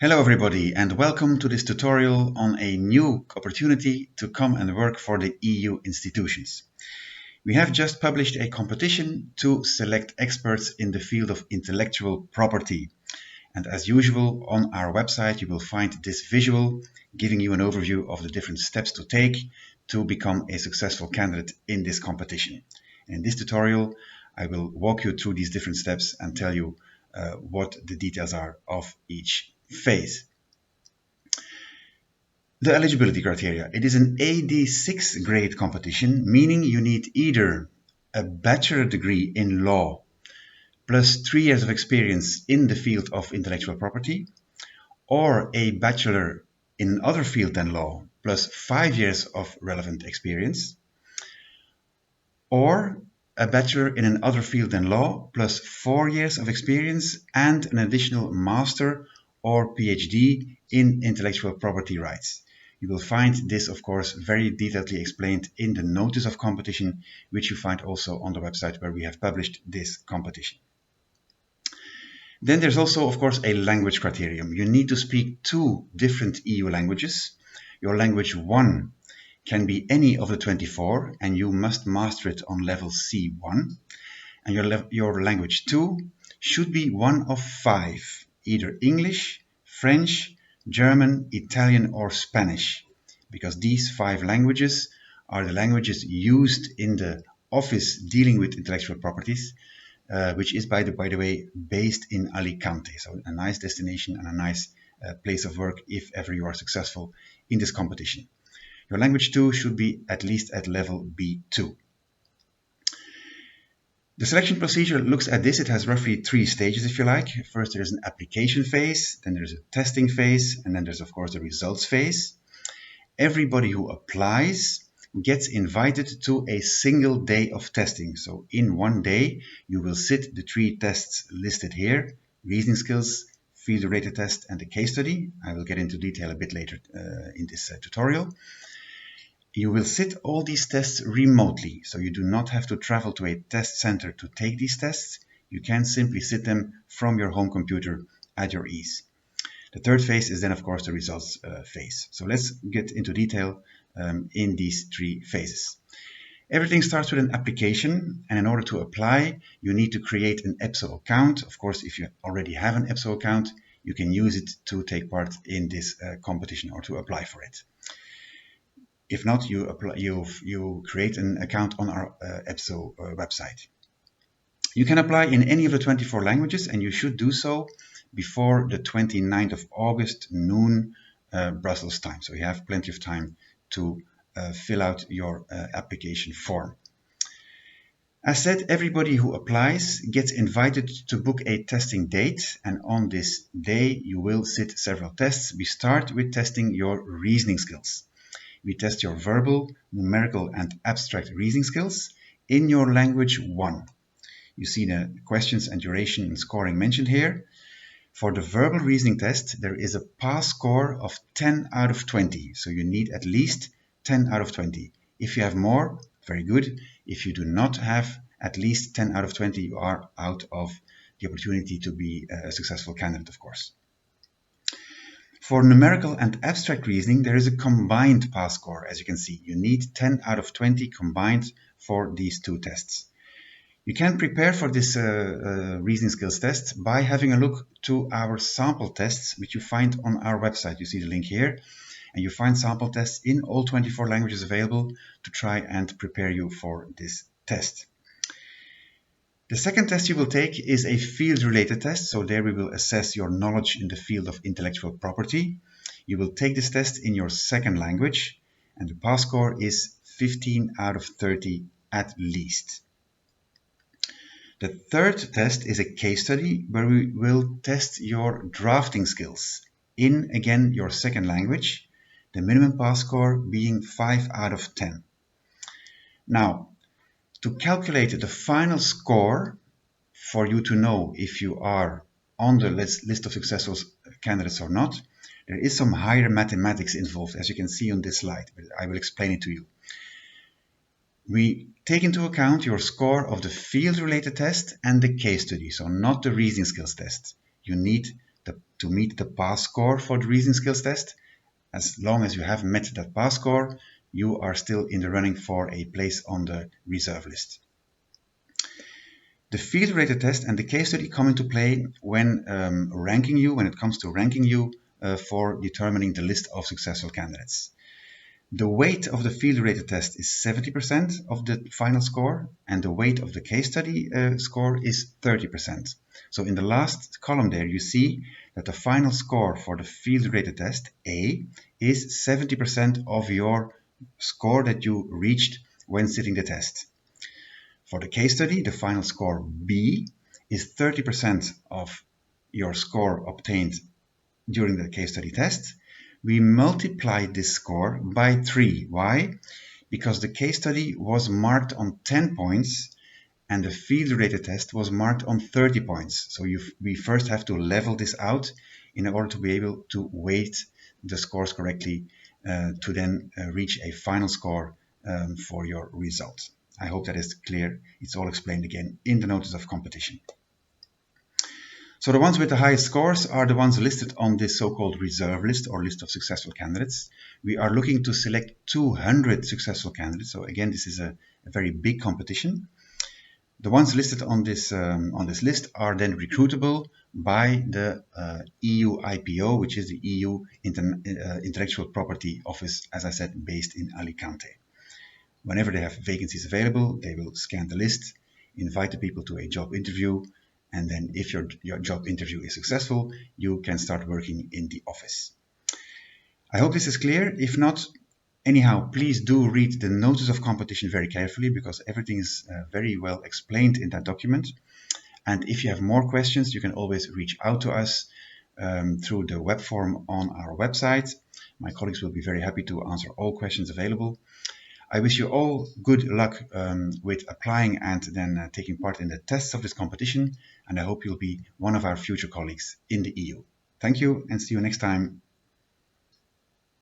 Hello everybody and welcome to this tutorial on a new opportunity to come and work for the EU institutions. We have just published a competition to select experts in the field of intellectual property. And as usual, on our website you will find this visual giving you an overview of the different steps to take to become a successful candidate in this competition. In this tutorial I will walk you through these different steps and tell you what the details are of each phase. The eligibility criteria. It is an AD6 grade competition, meaning you need either a bachelor degree in law plus 3 years of experience in the field of intellectual property, or a bachelor in another field than law plus 5 years of relevant experience, or a bachelor in another field than law plus 4 years of experience and an additional master or PhD in intellectual property rights. You will find this, of course, very detailedly explained in the notice of competition, which you find also on the website where we have published this competition. Then there's also, of course, a language criterion. You need to speak 2 different EU languages. Your language 1 can be any of the 24, and you must master it on level C1. And your language 2 should be one of 5, either English, French, German, Italian or Spanish, because these 5 languages are the languages used in the office dealing with intellectual properties, which is, by the way, based in Alicante. So a nice destination and a nice place of work if ever you are successful in this competition. Your language 2 should be at least at level B2. The selection procedure looks at this. It has roughly 3 stages, if you like. First, there's an application phase, then there's a testing phase, and then there's, of course, the results phase. Everybody who applies gets invited to a single day of testing. So in one day, you will sit the 3 tests listed here: reasoning skills, field-related test, and the case study. I will get into detail a bit later in this tutorial. You will sit all these tests remotely, so you do not have to travel to a test center to take these tests. You can simply sit them from your home computer at your ease. The third phase is then, of course, the results phase. So let's get into detail in these 3 phases. Everything starts with an application, and in order to apply, you need to create an EPSO account. Of course, if you already have an EPSO account, you can use it to take part in this competition or to apply for it. If not, you create an account on our EPSO website. You can apply in any of the 24 languages, and you should do so before the 29th of August, noon, Brussels time. So you have plenty of time to fill out your application form. As said, everybody who applies gets invited to book a testing date, and on this day you will sit several tests. We start with testing your reasoning skills. We test your verbal, numerical and abstract reasoning skills in your language 1. You see the questions and duration and scoring mentioned here. For the verbal reasoning test, there is a pass score of 10 out of 20. So you need at least 10 out of 20. If you have more, very good. If you do not have at least 10 out of 20, you are out of the opportunity to be a successful candidate, of course. For numerical and abstract reasoning, there is a combined pass score. As you can see, you need 10 out of 20 combined for these 2 tests. You can prepare for this reasoning skills test by having a look to our sample tests, which you find on our website. You see the link here, and you find sample tests in all 24 languages available to try and prepare you for this test. The second test you will take is a field-related test. So there we will assess your knowledge in the field of intellectual property. You will take this test in your second language, and the pass score is 15 out of 30 at least. The third test is a case study where we will test your drafting skills in, again, your second language, the minimum pass score being 5 out of 10. Now, to calculate the final score for you to know if you are on the list of successful candidates or not, there is some higher mathematics involved, as you can see on this slide, but I will explain it to you. We take into account your score of the field-related test and the case study, so not the reasoning skills test. You need to to meet the pass score for the reasoning skills test. As long as you have met that pass score, you are still in the running for a place on the reserve list. The field-related test and the case study come into play when when it comes to ranking you for determining the list of successful candidates. The weight of the field-related test is 70% of the final score, and the weight of the case study score is 30%. So in the last column there, you see that the final score for the field-related test, A, is 70% of your score that you reached when sitting the test. For the case study, the final score B is 30% of your score obtained during the case study test. We multiply this score by 3. Why? Because the case study was marked on 10 points and the field-related test was marked on 30 points. So we first have to level this out in order to be able to weight the scores correctly to then reach a final score for your result. I hope that is clear. It's all explained again in the notice of competition. So the ones with the highest scores are the ones listed on this so-called reserve list or list of successful candidates. We are looking to select 200 successful candidates. So again, this is a very big competition. The ones listed on this list are then recruitable by the EU IPO, which is the EU Intellectual Property Office, as I said, based in Alicante. Whenever they have vacancies available, they will scan the list, invite the people to a job interview, and then if your job interview is successful, you can start working in the office. I hope this is clear. If not, anyhow, please do read the notice of competition very carefully because everything is very well explained in that document. And if you have more questions, you can always reach out to us through the web form on our website. My colleagues will be very happy to answer all questions available. I wish you all good luck with applying and then taking part in the tests of this competition, and I hope you'll be one of our future colleagues in the EU. Thank you and see you next time.